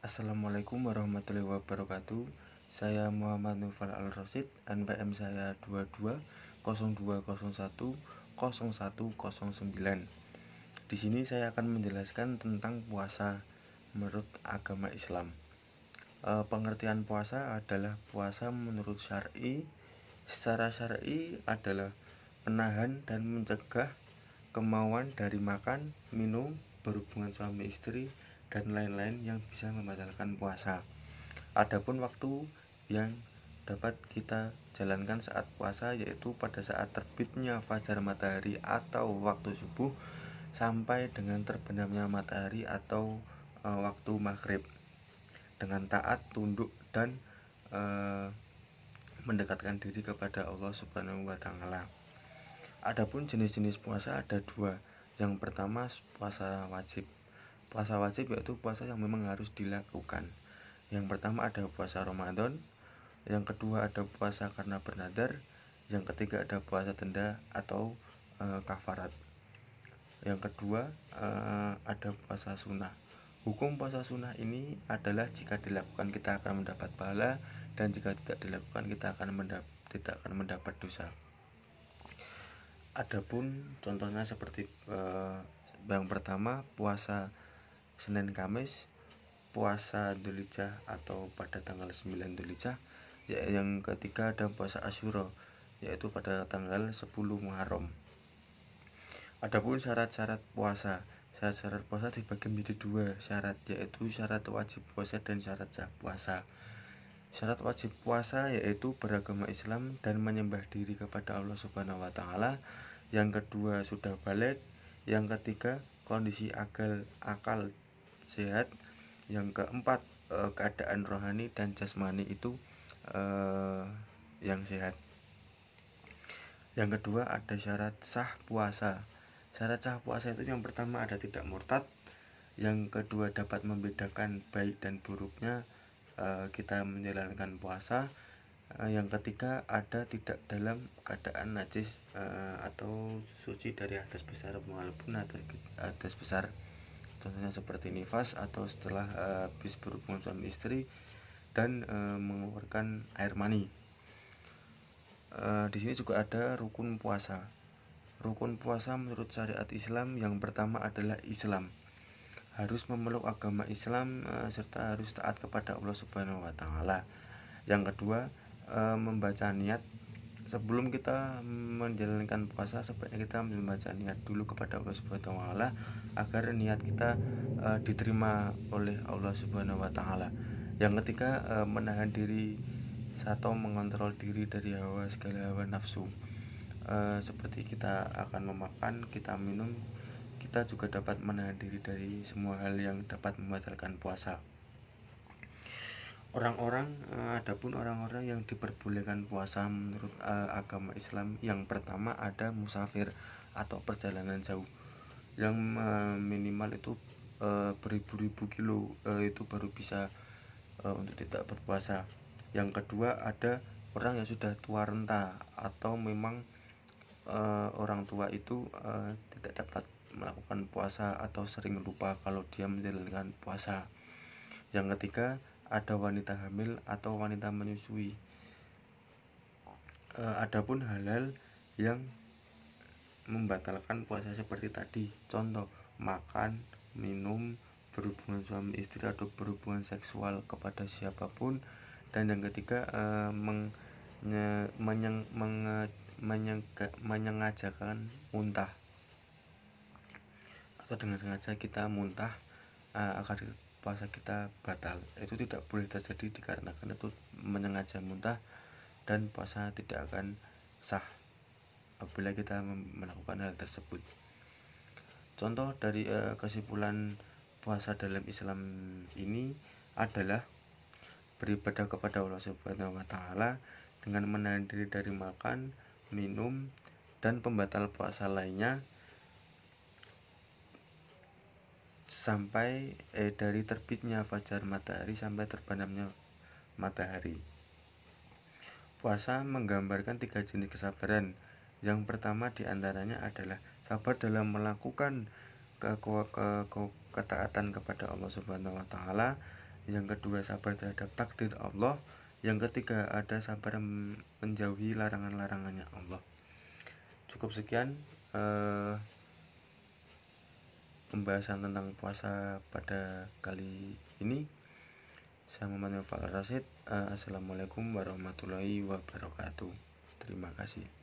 Assalamualaikum warahmatullahi wabarakatuh. Saya Muhammad Nufal Al-Rosid, NPM saya 2202010109. Di sini saya akan menjelaskan tentang puasa menurut agama Islam. Pengertian puasa adalah puasa menurut syar'i. Secara syar'i adalah penahan dan mencegah kemauan dari makan, minum, berhubungan suami istri, dan lain-lain yang bisa membatalkan puasa. Adapun waktu yang dapat kita jalankan saat puasa yaitu pada saat terbitnya fajar matahari atau waktu subuh sampai dengan terbenamnya matahari atau waktu maghrib, dengan taat, tunduk, dan mendekatkan diri kepada Allah Subhanahu wa Ta'ala. Adapun jenis-jenis puasa ada dua. Yang pertama puasa wajib. Puasa wajib yaitu puasa yang memang harus dilakukan. Yang pertama ada puasa Ramadan, yang kedua ada puasa karena bernadar, yang ketiga ada puasa denda atau kafarat. Yang kedua ada puasa sunnah. Hukum puasa sunnah ini adalah jika dilakukan kita akan mendapat pahala, dan jika tidak dilakukan kita tidak akan mendapat dosa. Adapun contohnya seperti yang pertama puasa Senin Kamis, puasa Dzulhijjah atau pada tanggal 9 Dzulhijjah. Yang ketiga ada puasa Asyura, yaitu pada tanggal 10 Muharram. Adapun syarat-syarat puasa. Syarat-syarat puasa dibagi menjadi dua syarat, yaitu syarat wajib puasa dan syarat sah puasa. Syarat wajib puasa yaitu beragama Islam dan menyembah diri kepada Allah Subhanahu wa Ta'ala. Yang kedua sudah balik. Yang ketiga kondisi akal sehat. Yang keempat keadaan rohani dan jasmani itu yang sehat. Yang kedua ada syarat sah puasa. Syarat sah puasa itu yang pertama ada tidak murtad. Yang kedua dapat membedakan baik dan buruknya kita menjalankan puasa. Yang ketiga ada tidak dalam keadaan najis atau suci dari hadas besar walaupun hadas besar, contohnya seperti nifas atau setelah habis berhubungan suami istri dan mengeluarkan air mani. Di sini juga ada rukun puasa. Rukun puasa menurut syariat Islam yang pertama adalah Islam, harus memeluk agama Islam serta harus taat kepada Allah Subhanahu wa Ta'ala. Yang kedua membaca niat. Sebelum kita menjalankan puasa sebaiknya kita membaca niat dulu kepada Allah Subhanahu wa Ta'ala agar niat kita diterima oleh Allah Subhanahu wa Ta'ala. Yang ketiga menahan diri atau mengontrol diri dari segala hawa nafsu. Seperti kita akan memakan, kita minum, kita juga dapat menahan diri dari semua hal yang dapat membatalkan puasa. Adapun orang-orang yang diperbolehkan puasa menurut agama Islam, yang pertama ada musafir atau perjalanan jauh yang minimal itu beribu-ribu kilo, itu baru bisa untuk tidak berpuasa. Yang kedua ada orang yang sudah tua renta atau memang orang tua itu tidak dapat melakukan puasa atau sering lupa kalau dia menjalankan puasa. Yang ketiga ada wanita hamil atau wanita menyusui. Adapun hal-hal yang membatalkan puasa seperti tadi, contoh makan, minum, berhubungan suami istri atau berhubungan seksual kepada siapapun. Dan yang ketiga menyengajakan muntah atau dengan sengaja kita muntah agar puasa kita batal. Itu tidak boleh terjadi dikarenakan itu menyengaja muntah, dan puasa tidak akan sah apabila kita melakukan hal tersebut. Contoh dari kesimpulan puasa dalam Islam ini adalah beribadah kepada Allah Subhanahu wa Ta'ala dengan menahan diri dari makan, minum, dan pembatal puasa lainnya sampai dari terbitnya fajar matahari sampai terbenamnya matahari. Puasa menggambarkan 3 jenis kesabaran. Yang pertama diantaranya adalah sabar dalam melakukan ketaatan kepada Allah Subhanahu wa Ta'ala. yang kedua sabar terhadap takdir Allah, yang ketiga ada sabar menjauhi larangan-larangannya Allah. Cukup sekian pembahasan tentang puasa pada kali ini. Saya Muhammad Fathur Rasyid. Assalamualaikum warahmatullahi wabarakatuh. Terima kasih.